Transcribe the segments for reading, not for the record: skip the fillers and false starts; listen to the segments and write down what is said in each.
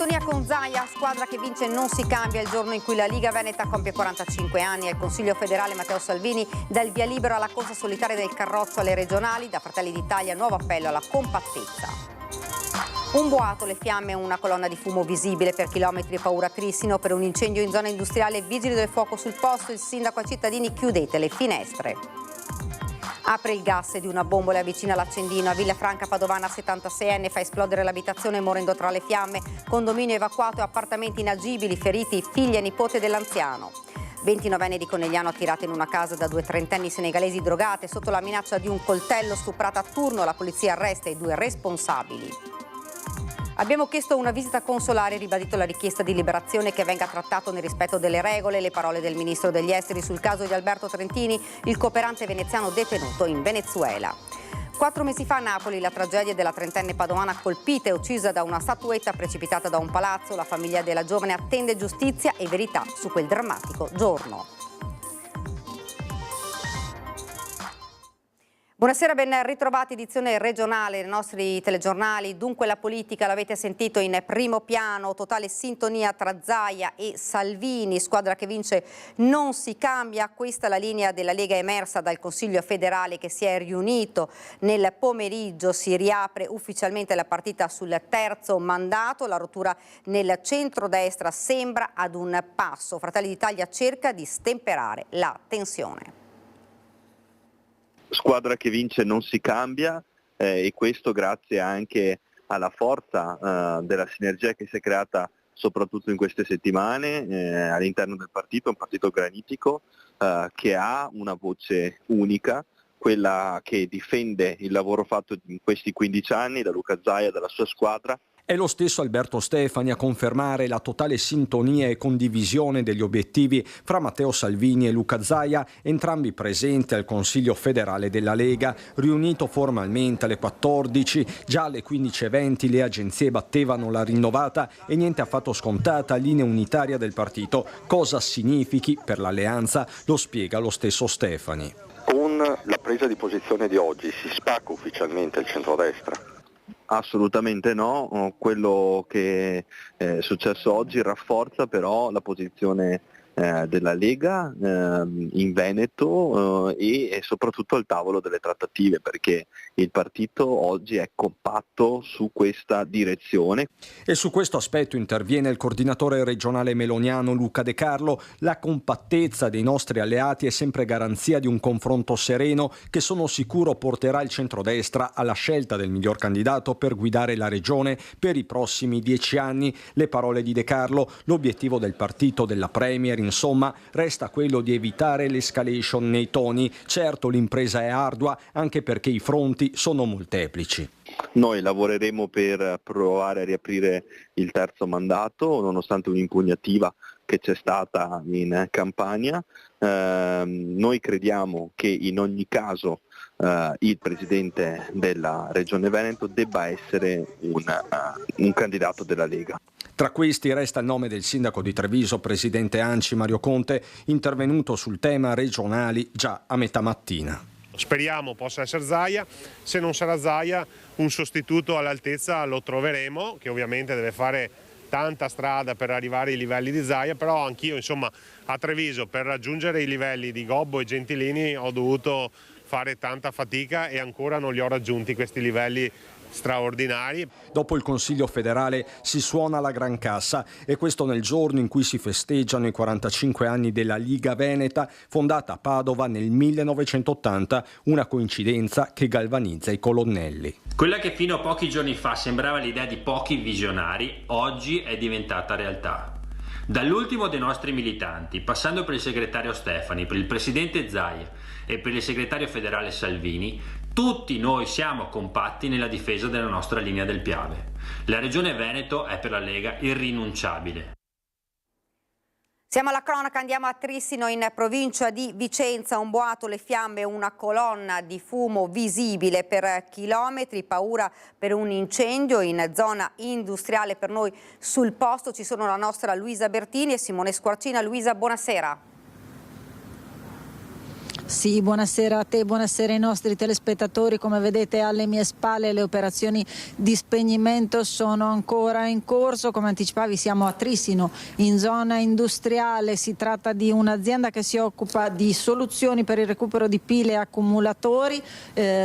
sintonia con Zaia, squadra che vince non si cambia. Il giorno in cui la Liga Veneta compie 45 anni, al Consiglio federale Matteo Salvini dà il via libero alla corsa solitaria del carrozzo alle regionali. Da Fratelli d'Italia nuovo appello alla compattezza. Un boato, le fiamme, una colonna di fumo visibile per chilometri e paura Trissino per un incendio in zona industriale. Vigili del fuoco sul posto, il sindaco ai cittadini: chiudete le finestre. Apre il gas di una bombola e avvicina l'accendino. A Villafranca Padovana, 76enne fa esplodere l'abitazione morendo tra le fiamme. Condominio evacuato e appartamenti inagibili, feriti figlia e nipote dell'anziano. 29enne di Conegliano attirata in una casa da 2 trentenni senegalesi drogate. Sotto la minaccia di un coltello, stuprata a turno, la polizia arresta i 2 responsabili. Abbiamo chiesto una visita consolare e ribadito la richiesta di liberazione, che venga trattato nel rispetto delle regole. Le parole del ministro degli esteri sul caso di Alberto Trentini, il cooperante veneziano detenuto in Venezuela. 4 mesi fa a Napoli la tragedia della trentenne padovana colpita e uccisa da una statuetta precipitata da un palazzo. La famiglia della giovane attende giustizia e verità su quel drammatico giorno. Buonasera, ben ritrovati, edizione regionale dei nostri telegiornali. Dunque la politica, l'avete sentito, in primo piano, totale sintonia tra Zaia e Salvini, squadra che vince non si cambia. Questa è la linea della Lega emersa dal Consiglio federale che si è riunito nel pomeriggio. Si riapre ufficialmente la partita sul terzo mandato. La rottura nel centrodestra sembra ad un passo. Fratelli d'Italia cerca di stemperare la tensione. Squadra che vince non si cambia, e questo grazie anche alla forza della sinergia che si è creata soprattutto in queste settimane all'interno del partito, un partito granitico che ha una voce unica, quella che difende il lavoro fatto in questi 15 anni da Luca Zaia e dalla sua squadra. È lo stesso Alberto Stefani a confermare la totale sintonia e condivisione degli obiettivi fra Matteo Salvini e Luca Zaia, entrambi presenti al Consiglio federale della Lega. Riunito formalmente alle 14, già alle 15:20 le agenzie battevano la rinnovata e niente affatto scontata linea unitaria del partito. Cosa significhi per l'alleanza lo spiega lo stesso Stefani. Con la presa di posizione di oggi si spacca ufficialmente il centrodestra? Assolutamente no, quello che è successo oggi rafforza però la posizione della Lega in Veneto e soprattutto al tavolo delle trattative, perché il partito oggi è compatto su questa direzione. E su questo aspetto interviene il coordinatore regionale meloniano Luca De Carlo. La compattezza dei nostri alleati è sempre garanzia di un confronto sereno che sono sicuro porterà il centrodestra alla scelta del miglior candidato per guidare la regione per i prossimi 10 anni. Le parole di De Carlo: l'obiettivo del partito, della Premier, insomma, resta quello di evitare l'escalation nei toni. Certo, l'impresa è ardua, anche perché i fronti sono molteplici. Noi lavoreremo per provare a riaprire il terzo mandato, nonostante un'impugnativa che c'è stata in campagna. Noi crediamo che in ogni caso il Presidente della Regione Veneto debba essere un candidato della Lega. Tra questi resta il nome del sindaco di Treviso, presidente ANCI Mario Conte, intervenuto sul tema regionali già a metà mattina. Speriamo possa essere Zaia, se non sarà Zaia un sostituto all'altezza lo troveremo, che ovviamente deve fare tanta strada per arrivare ai livelli di Zaia, però anch'io insomma a Treviso per raggiungere i livelli di Gobbo e Gentilini ho dovuto fare tanta fatica e ancora non li ho raggiunti questi livelli straordinari. Dopo il Consiglio federale si suona la gran cassa, e questo nel giorno in cui si festeggiano i 45 anni della Liga Veneta, fondata a Padova nel 1980, una coincidenza che galvanizza i colonnelli. Quella che fino a pochi giorni fa sembrava l'idea di pochi visionari, oggi è diventata realtà. Dall'ultimo dei nostri militanti, passando per il segretario Stefani, per il presidente Zaia e per il segretario federale Salvini, tutti noi siamo compatti nella difesa della nostra linea del Piave. La Regione Veneto è per la Lega irrinunciabile. Siamo alla cronaca, andiamo a Trissino in provincia di Vicenza. Un boato, le fiamme, una colonna di fumo visibile per chilometri, paura per un incendio in zona industriale. Per noi sul posto ci sono la nostra Luisa Bertini e Simone Squarcina. Luisa, buonasera. Sì, buonasera a te, buonasera ai nostri telespettatori. Come vedete alle mie spalle le operazioni di spegnimento sono ancora in corso. Come anticipavi siamo a Trissino, in zona industriale. Si tratta di un'azienda che si occupa di soluzioni per il recupero di pile e accumulatori.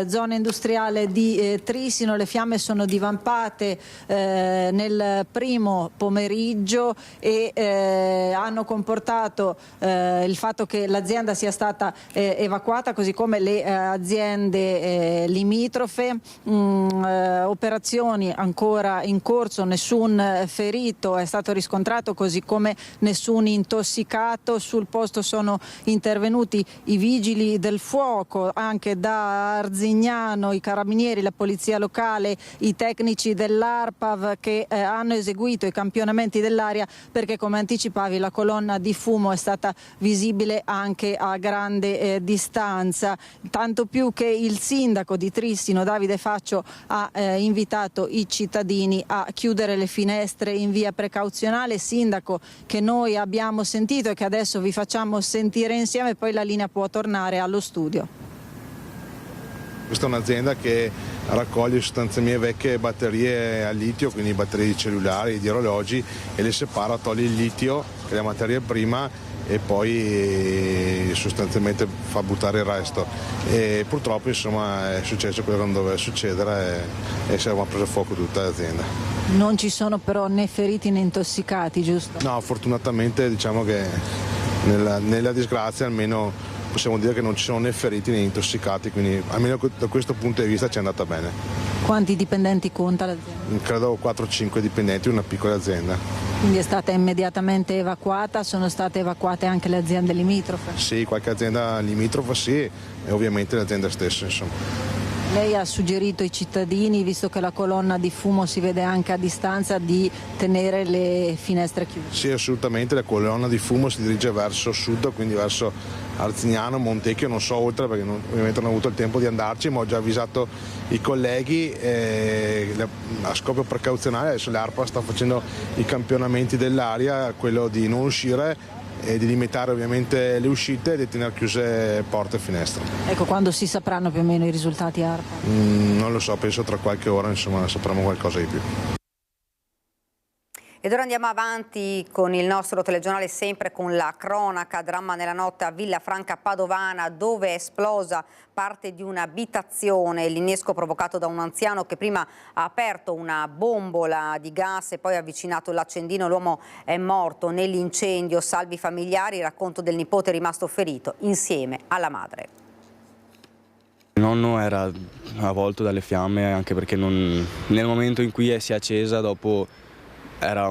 Zona industriale di Trissino, le fiamme sono divampate nel primo pomeriggio e hanno comportato il fatto che l'azienda sia stata evacuata, così come le aziende limitrofe. Operazioni ancora in corso, nessun ferito è stato riscontrato, così come nessun intossicato. Sul posto sono intervenuti i vigili del fuoco, anche da Arzignano, i carabinieri, la polizia locale, i tecnici dell'ARPAV che hanno eseguito i campionamenti dell'aria, perché come anticipavi la colonna di fumo è stata visibile anche a grande distanza, tanto più che il sindaco di Trissino, Davide Faccio, ha invitato i cittadini a chiudere le finestre in via precauzionale, sindaco che noi abbiamo sentito e che adesso vi facciamo sentire insieme, poi la linea può tornare allo studio. Questa è un'azienda che raccoglie sostanze mie vecchie batterie a litio, quindi batterie cellulari, di orologi, e le separa, toglie il litio, che è la materia prima, e poi sostanzialmente fa buttare il resto. E purtroppo insomma è successo quello che non doveva succedere e si è presa fuoco tutta l'azienda. Non ci sono però né feriti né intossicati, giusto? No, fortunatamente diciamo che nella disgrazia almeno possiamo dire che non ci sono né feriti né intossicati, quindi almeno da questo punto di vista ci è andata bene. Quanti dipendenti conta l'azienda? Credo 4-5 dipendenti, una piccola azienda. Quindi è stata immediatamente evacuata, sono state evacuate anche le aziende limitrofe? Sì, qualche azienda limitrofa sì, e ovviamente l'azienda stessa, insomma. Lei ha suggerito ai cittadini, visto che la colonna di fumo si vede anche a distanza, di tenere le finestre chiuse? Sì, assolutamente, la colonna di fumo si dirige verso sud, quindi verso Arzignano, Montecchio, non so oltre perché ovviamente non ho avuto il tempo di andarci, ma ho già avvisato i colleghi a scopo precauzionale. Adesso l'ARPA sta facendo i campionamenti dell'aria, quello di non uscire e di limitare ovviamente le uscite e di tenere chiuse porte e finestre. Ecco, quando si sapranno più o meno i risultati ARPA? Non lo so, penso tra qualche ora insomma sapremo qualcosa di più. Ed ora andiamo avanti con il nostro telegiornale, sempre con la cronaca. Dramma nella notte a Villafranca Padovana, dove è esplosa parte di un'abitazione. L'innesco provocato da un anziano che prima ha aperto una bombola di gas e poi ha avvicinato l'accendino. L'uomo è morto nell'incendio. Salvi i familiari, racconto del nipote rimasto ferito insieme alla madre. Il nonno era avvolto dalle fiamme, anche perché nel momento in cui si è accesa, dopo era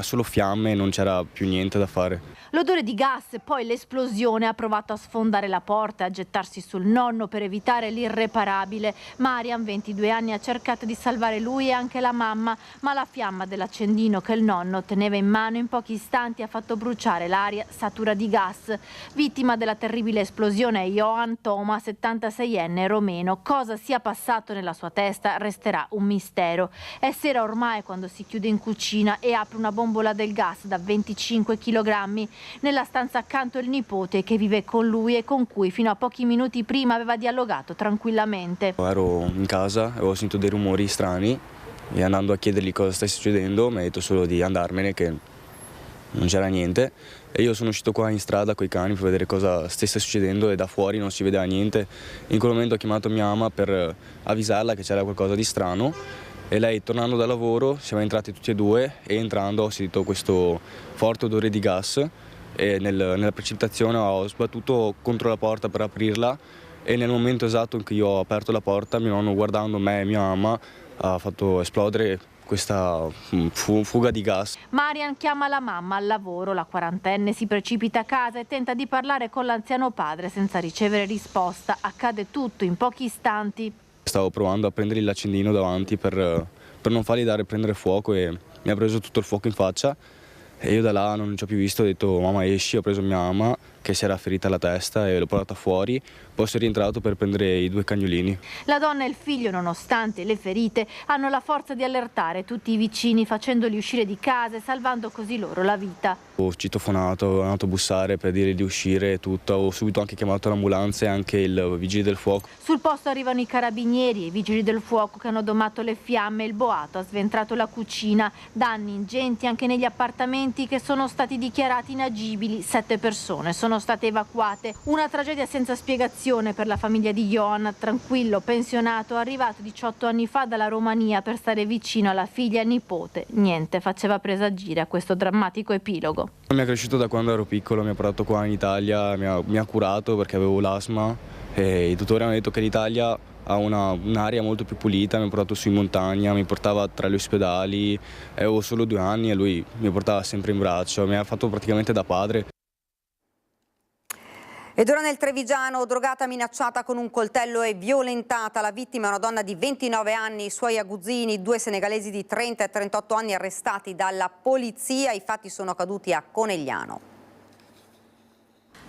solo fiamme e non c'era più niente da fare. L'odore di gas e poi l'esplosione ha provato a sfondare la porta e a gettarsi sul nonno per evitare l'irreparabile. Marian, 22 anni, ha cercato di salvare lui e anche la mamma, ma la fiamma dell'accendino che il nonno teneva in mano in pochi istanti ha fatto bruciare l'aria satura di gas. Vittima della terribile esplosione è Johan Toma, 76enne romeno. Cosa sia passato nella sua testa resterà un mistero. È sera ormai quando si chiude in cucina e apre una bombola del gas da 25 kg. Nella stanza accanto il nipote che vive con lui e con cui fino a pochi minuti prima aveva dialogato tranquillamente. Ero in casa e ho sentito dei rumori strani e andando a chiedergli cosa sta succedendo mi ha detto solo di andarmene, che non c'era niente, e io sono uscito qua in strada con i cani per vedere cosa stesse succedendo e da fuori non si vedeva niente. In quel momento ho chiamato mia mamma per avvisarla che c'era qualcosa di strano e lei, tornando da lavoro, siamo entrati tutti e due e entrando ho sentito questo forte odore di gas e nella precipitazione ho sbattuto contro la porta per aprirla e nel momento esatto in cui io ho aperto la porta mio nonno, guardando me e mia mamma, ha fatto esplodere questa fuga di gas. Marian chiama la mamma al lavoro, la quarantenne si precipita a casa e tenta di parlare con l'anziano padre senza ricevere risposta. Accade tutto in pochi istanti. Stavo provando a prendergli l'accendino davanti per non fargli prendere fuoco e mi ha preso tutto il fuoco in faccia e io da là non ci ho più visto, ho detto mamma esci, ho preso mia mamma che si era ferita alla testa e l'ho portata fuori, poi sono rientrato per prendere i 2 cagnolini. La donna e il figlio, nonostante le ferite, hanno la forza di allertare tutti i vicini, facendoli uscire di casa e salvando così loro la vita. Ho citofonato, ho andato a bussare per dire di uscire e tutto, ho subito anche chiamato l'ambulanza e anche il vigile del fuoco. Sul posto arrivano i carabinieri e i vigili del fuoco che hanno domato le fiamme e il boato ha sventrato la cucina. Danni ingenti anche negli appartamenti che sono stati dichiarati inagibili. 7 persone sono state evacuate. Una tragedia senza spiegazione per la famiglia di Johan, tranquillo pensionato, arrivato 18 anni fa dalla Romania per stare vicino alla figlia e nipote. Niente faceva presagire a questo drammatico epilogo. Mi ha cresciuto da quando ero piccolo, mi ha portato qua in Italia, mi ha curato perché avevo l'asma e i dottori hanno detto che l'Italia ha un'aria molto più pulita, mi ha portato su in montagna, mi portava tra gli ospedali, avevo solo 2 anni e lui mi portava sempre in braccio, mi ha fatto praticamente da padre. Ed ora nel Trevigiano, drogata, minacciata con un coltello e violentata. La vittima è una donna di 29 anni, i suoi aguzzini, 2 senegalesi di 30 e 38 anni arrestati dalla polizia. I fatti sono accaduti a Conegliano.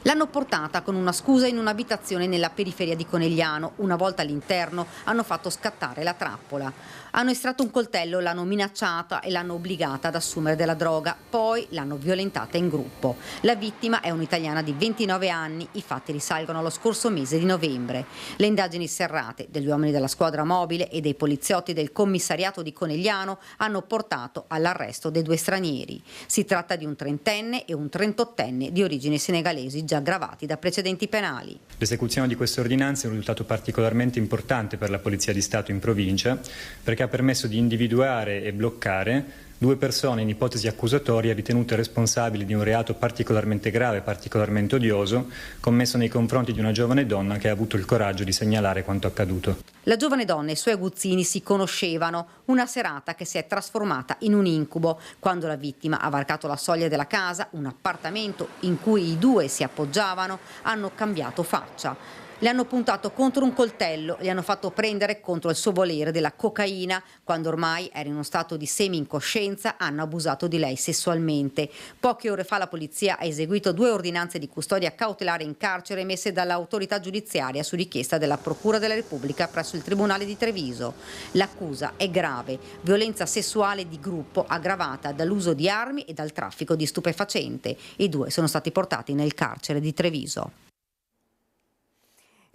L'hanno portata con una scusa in un'abitazione nella periferia di Conegliano. Una volta all'interno hanno fatto scattare la trappola. Hanno estratto un coltello, l'hanno minacciata e l'hanno obbligata ad assumere della droga. Poi l'hanno violentata in gruppo. La vittima è un'italiana di 29 anni. I fatti risalgono allo scorso mese di novembre. Le indagini serrate degli uomini della squadra mobile e dei poliziotti del commissariato di Conegliano hanno portato all'arresto dei 2 stranieri. Si tratta di un 30enne e un 38enne di origini senegalesi già aggravati da precedenti penali. L'esecuzione di queste ordinanze è un risultato particolarmente importante per la Polizia di Stato in provincia, perché ha permesso di individuare e bloccare 2 persone in ipotesi accusatoria ritenute responsabili di un reato particolarmente grave, particolarmente odioso, commesso nei confronti di una giovane donna che ha avuto il coraggio di segnalare quanto accaduto. La giovane donna e i suoi aguzzini si conoscevano, una serata che si è trasformata in un incubo. Quando la vittima ha varcato la soglia della casa, un appartamento in cui i 2 si appoggiavano, hanno cambiato faccia. Le hanno puntato contro un coltello, le hanno fatto prendere contro il suo volere della cocaina. Quando ormai era in uno stato di semi-incoscienza, hanno abusato di lei sessualmente. Poche ore fa la polizia ha eseguito 2 ordinanze di custodia cautelare in carcere emesse dall'autorità giudiziaria su richiesta della Procura della Repubblica presso il Tribunale di Treviso. L'accusa è grave: violenza sessuale di gruppo aggravata dall'uso di armi e dal traffico di stupefacente. I 2 sono stati portati nel carcere di Treviso.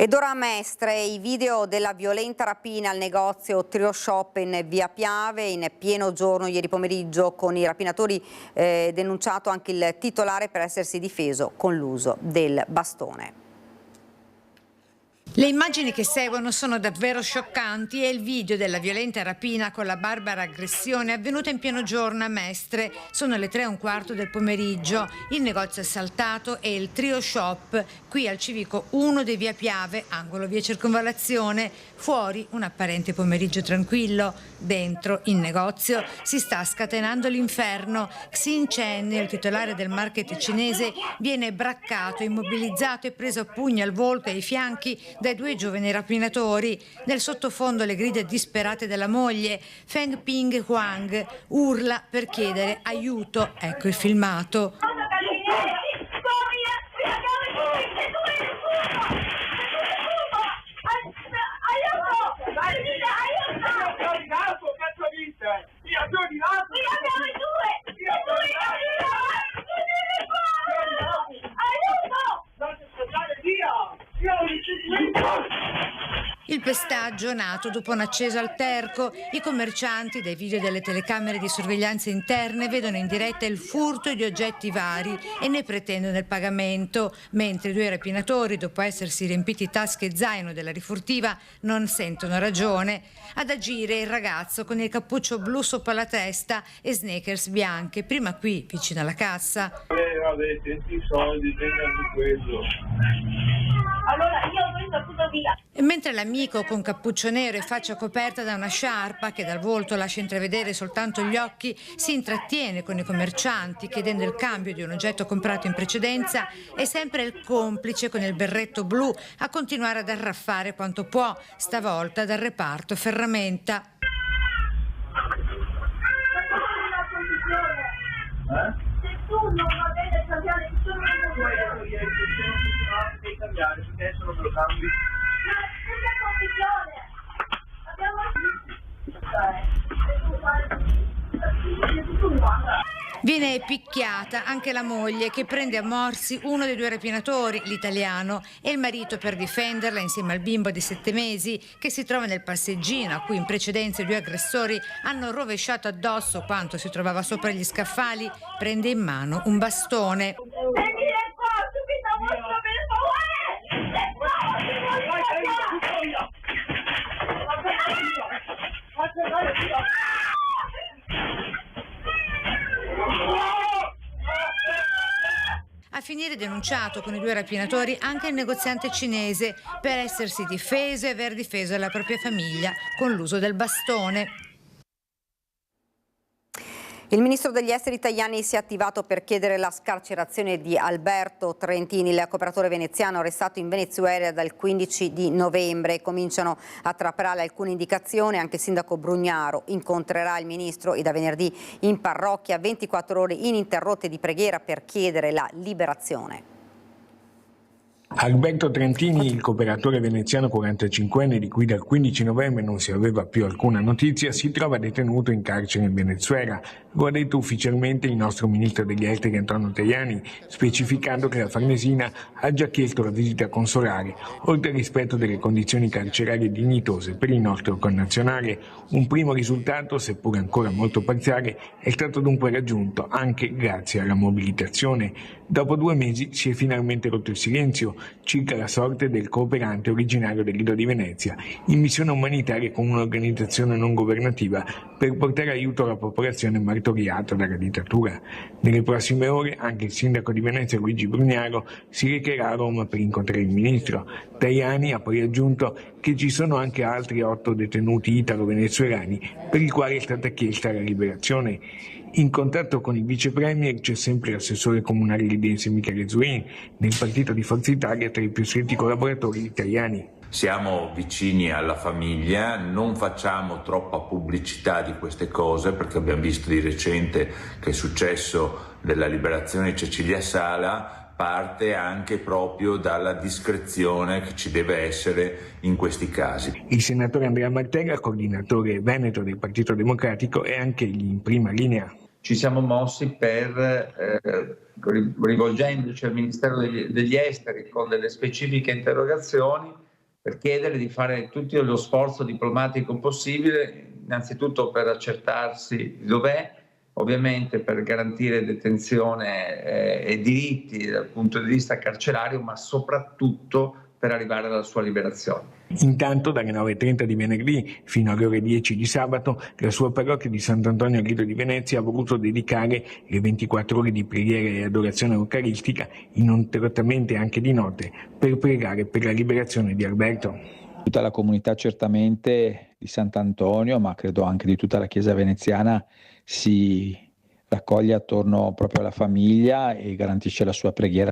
Ed ora a Mestre, i video della violenta rapina al negozio Trio Shop in via Piave in pieno giorno ieri pomeriggio, con i rapinatori denunciato anche il titolare per essersi difeso con l'uso del bastone. Le immagini che seguono sono davvero scioccanti. È il video della violenta rapina con la barbara aggressione avvenuta in pieno giorno a Mestre. Sono le 3:15 del pomeriggio. Il negozio assaltato è il Trio Shop, qui al civico 1 di via Piave, angolo via Circonvallazione. Fuori un apparente pomeriggio tranquillo. Dentro in negozio si sta scatenando l'inferno. Xin Chen, il titolare del market cinese, viene braccato, immobilizzato e preso a pugni al volto e ai fianchi dai 2 giovani rapinatori. Nel sottofondo le grida disperate della moglie. Feng Ping Huang urla per chiedere aiuto. Ecco il filmato. Il pestaggio nato dopo un acceso alterco. I commercianti, dai video delle telecamere di sorveglianza interne, vedono in diretta il furto di oggetti vari e ne pretendono il pagamento, mentre i 2 rapinatori, dopo essersi riempiti tasche e zaino della rifurtiva, non sentono ragione. Ad agire il ragazzo con il cappuccio blu sopra la testa e sneakers bianche, prima qui vicino alla cassa. Vabbè, senti i soldi, tenga quello. Allora io ho preso tutto via. E mentre l'amico con cappuccio nero e faccia coperta da una sciarpa che dal volto lascia intravedere soltanto gli occhi, si intrattiene con i commercianti chiedendo il cambio di un oggetto comprato in precedenza, è sempre il complice con il berretto blu a continuare ad arraffare quanto può, stavolta dal reparto ferramenta. Se tu non va bene cambiare cambiare, perché adesso non me lo cambi. Viene picchiata anche la moglie, che prende a morsi uno dei 2 rapinatori, l'italiano, e il marito per difenderla insieme al bimbo di 7 mesi che si trova nel passeggino, a cui in precedenza i 2 aggressori hanno rovesciato addosso quanto si trovava sopra gli scaffali. Prende in mano un bastone. A finire denunciato con i 2 rapinatori anche il negoziante cinese per essersi difeso e aver difeso la propria famiglia con l'uso del bastone. Il ministro degli esteri Tajani si è attivato per chiedere la scarcerazione di Alberto Trentini, il cooperatore veneziano arrestato in Venezuela dal 15 di novembre. Cominciano a trapelare alcune indicazioni, anche il sindaco Brugnaro incontrerà il ministro e da venerdì in parrocchia 24 ore ininterrotte di preghiera per chiedere la liberazione. Alberto Trentini, il cooperatore veneziano 45enne di cui dal 15 novembre non si aveva più alcuna notizia, si trova detenuto in carcere in Venezuela. Lo ha detto ufficialmente il nostro ministro degli esteri Antonio Tajani, specificando che la Farnesina ha già chiesto la visita consolare, oltre al rispetto delle condizioni carcerarie dignitose per il nostro connazionale. Un primo risultato, seppur ancora molto parziale, è stato dunque raggiunto anche grazie alla mobilitazione. Dopo 2 mesi si è finalmente rotto il silenzio circa la sorte del cooperante originario del Lido di Venezia, in missione umanitaria con un'organizzazione non governativa per portare aiuto alla popolazione martoriata dalla dittatura. Nelle prossime ore anche il sindaco di Venezia Luigi Brugnaro si recherà a Roma per incontrare il ministro. Tajani ha poi aggiunto che ci sono anche altri 8 detenuti italo-venezuelani per i quali è stata chiesta la liberazione. In contatto con il vice premier c'è sempre l'assessore comunale lidense Michele Zuin, nel partito di Forza Italia tra i più stretti collaboratori di Tajani. Siamo vicini alla famiglia, non facciamo troppa pubblicità di queste cose perché abbiamo visto di recente che è successo della liberazione di Cecilia Sala, parte anche proprio dalla discrezione che ci deve essere in questi casi. Il senatore Andrea Martella, coordinatore veneto del Partito Democratico, è anche egli in prima linea. Ci siamo mossi rivolgendoci al Ministero degli Esteri con delle specifiche interrogazioni per chiedere di fare tutto lo sforzo diplomatico possibile, innanzitutto per accertarsi dov'è, ovviamente per garantire detenzione e diritti dal punto di vista carcerario, ma soprattutto per arrivare alla sua liberazione. Intanto dalle 9:30 di venerdì fino alle ore 10 di sabato la sua parrocchia di Sant'Antonio al Lido di Venezia ha voluto dedicare le 24 ore di preghiera e adorazione eucaristica ininterrottamente anche di notte per pregare per la liberazione di Alberto. Tutta la comunità certamente di Sant'Antonio, ma credo anche di tutta la Chiesa veneziana, si raccoglie attorno proprio alla famiglia e garantisce la sua preghiera.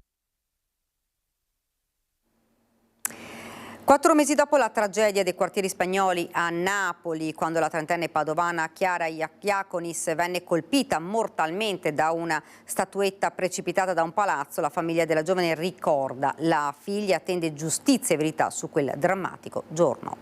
4 mesi dopo la tragedia dei quartieri spagnoli a Napoli, quando la trentenne padovana Chiara Iaconis venne colpita mortalmente da una statuetta precipitata da un palazzo, la famiglia della giovane ricorda. La figlia attende giustizia e verità su quel drammatico giorno.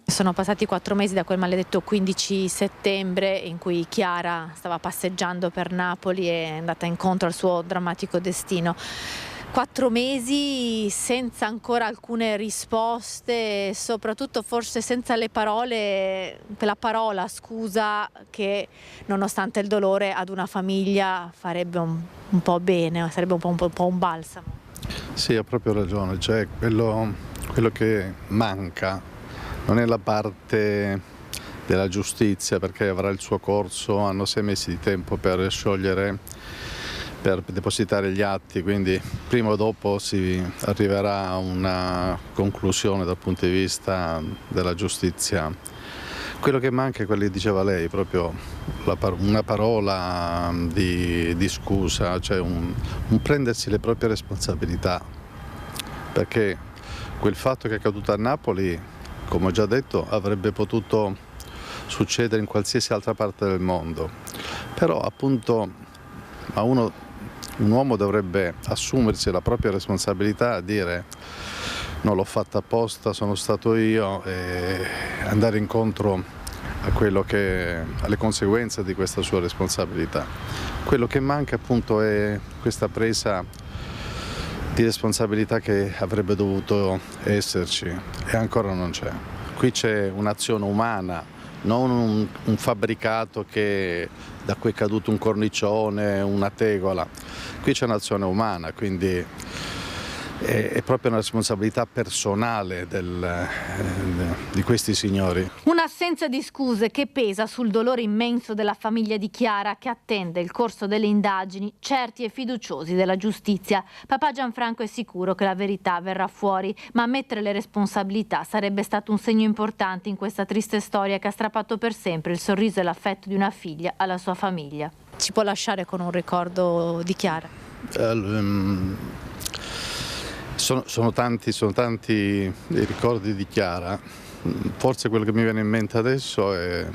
Sono passati 4 mesi da quel maledetto 15 settembre in cui Chiara stava passeggiando per Napoli e è andata incontro al suo drammatico destino. 4 mesi senza ancora alcune risposte, soprattutto forse senza le parole, quella parola scusa che nonostante il dolore ad una famiglia farebbe un po' bene, sarebbe un po' un balsamo. Sì, ha proprio ragione, cioè quello che manca non è la parte della giustizia, perché avrà il suo corso, hanno 6 mesi di tempo per sciogliere, per depositare gli atti, quindi prima o dopo si arriverà a una conclusione dal punto di vista della giustizia. Quello che manca è quello che diceva lei, proprio una parola di scusa, cioè un prendersi le proprie responsabilità, perché quel fatto che è accaduto a Napoli, come ho già detto, avrebbe potuto succedere in qualsiasi altra parte del mondo, però appunto a uno un uomo dovrebbe assumersi la propria responsabilità, a dire non l'ho fatta apposta, sono stato io, e andare incontro a alle conseguenze di questa sua responsabilità. Quello che manca appunto è questa presa di responsabilità che avrebbe dovuto esserci e ancora non c'è. Qui c'è un'azione umana, non un fabbricato da cui è caduto un cornicione, una tegola. Qui c'è un'azione umana, quindi è proprio una responsabilità personale di questi signori. Un'assenza di scuse che pesa sul dolore immenso della famiglia di Chiara, che attende il corso delle indagini, certi e fiduciosi della giustizia. Papà Gianfranco è sicuro che la verità verrà fuori, ma ammettere le responsabilità sarebbe stato un segno importante in questa triste storia che ha strappato per sempre il sorriso e l'affetto di una figlia alla sua famiglia. Ci può lasciare con un ricordo di Chiara? Sono tanti i ricordi di Chiara. Forse quello che mi viene in mente adesso è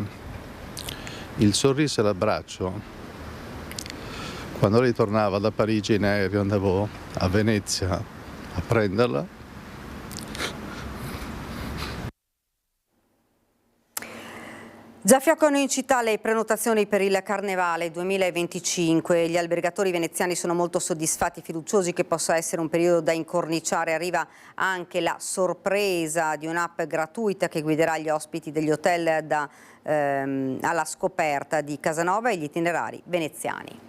il sorriso e l'abbraccio. Quando lei tornava da Parigi in aereo, andavo a Venezia a prenderla. Già fioccano in città le prenotazioni per il Carnevale 2025. Gli albergatori veneziani sono molto soddisfatti e fiduciosi che possa essere un periodo da incorniciare. Arriva anche la sorpresa di un'app gratuita che guiderà gli ospiti degli hotel alla scoperta di Casanova e gli itinerari veneziani.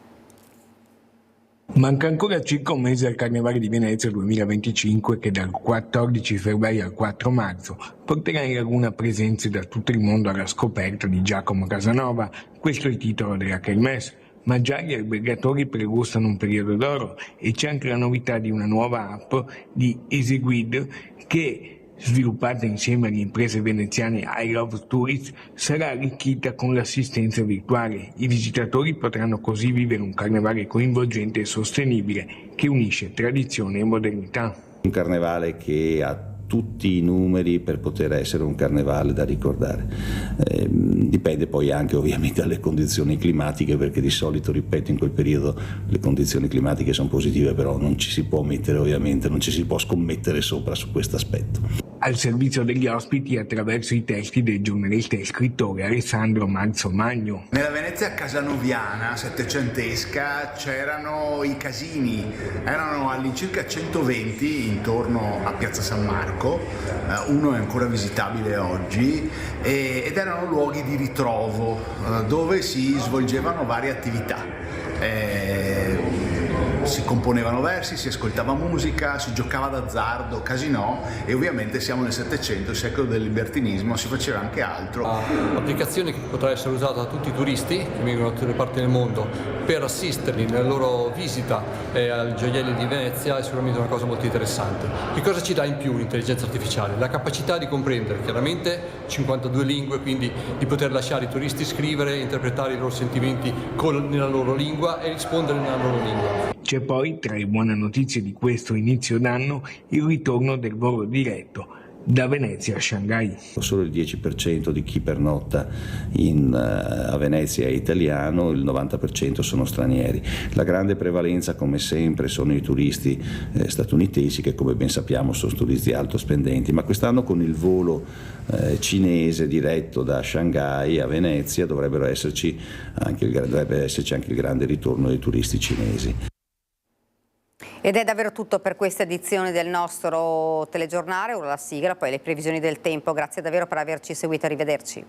Manca ancora circa un mese al Carnevale di Venezia 2025 che dal 14 febbraio al 4 marzo porterà in laguna presenze da tutto il mondo alla scoperta di Giacomo Casanova. Questo è il titolo della kermesse. Ma già gli albergatori pregustano un periodo d'oro e c'è anche la novità di una nuova app di EasyGuide che, sviluppata insieme alle imprese veneziane I Love Tourist, sarà arricchita con l'assistenza virtuale. I visitatori potranno così vivere un carnevale coinvolgente e sostenibile che unisce tradizione e modernità. Un carnevale che ha tutti i numeri per poter essere un carnevale da ricordare. Dipende poi anche ovviamente dalle condizioni climatiche, perché di solito, ripeto, in quel periodo le condizioni climatiche sono positive, però non ci si può mettere, ovviamente non ci si può scommettere sopra su questo aspetto. Al servizio degli ospiti attraverso i testi del giornalista e scrittore Alessandro Manzo Magno. Nella Venezia casanoviana, settecentesca, c'erano i casini, erano all'incirca 120 intorno a Piazza San Marco, uno è ancora visitabile oggi, ed erano luoghi di ritrovo dove si svolgevano varie attività. Si componevano versi, si ascoltava musica, si giocava d'azzardo, casinò, e ovviamente siamo nel Settecento, il secolo del libertinismo, si faceva anche altro. Un'applicazione che potrà essere usata da tutti i turisti che vengono da tutte le parti del mondo per assisterli nella loro visita ai gioielli di Venezia è sicuramente una cosa molto interessante. Che cosa ci dà in più l'intelligenza artificiale? La capacità di comprendere chiaramente 52 lingue, quindi di poter lasciare i turisti scrivere, interpretare i loro sentimenti nella loro lingua e rispondere nella loro lingua. C'è poi, tra le buone notizie di questo inizio d'anno, il ritorno del volo diretto da Venezia a Shanghai. Solo il 10% di chi pernotta a Venezia è italiano, il 90% sono stranieri. La grande prevalenza, come sempre, sono i turisti statunitensi, che come ben sappiamo sono turisti alto spendenti, ma quest'anno con il volo cinese diretto da Shanghai a Venezia dovrebbe esserci anche il grande ritorno dei turisti cinesi. Ed è davvero tutto per questa edizione del nostro telegiornale, ora la sigla, poi le previsioni del tempo. Grazie davvero per averci seguito, arrivederci.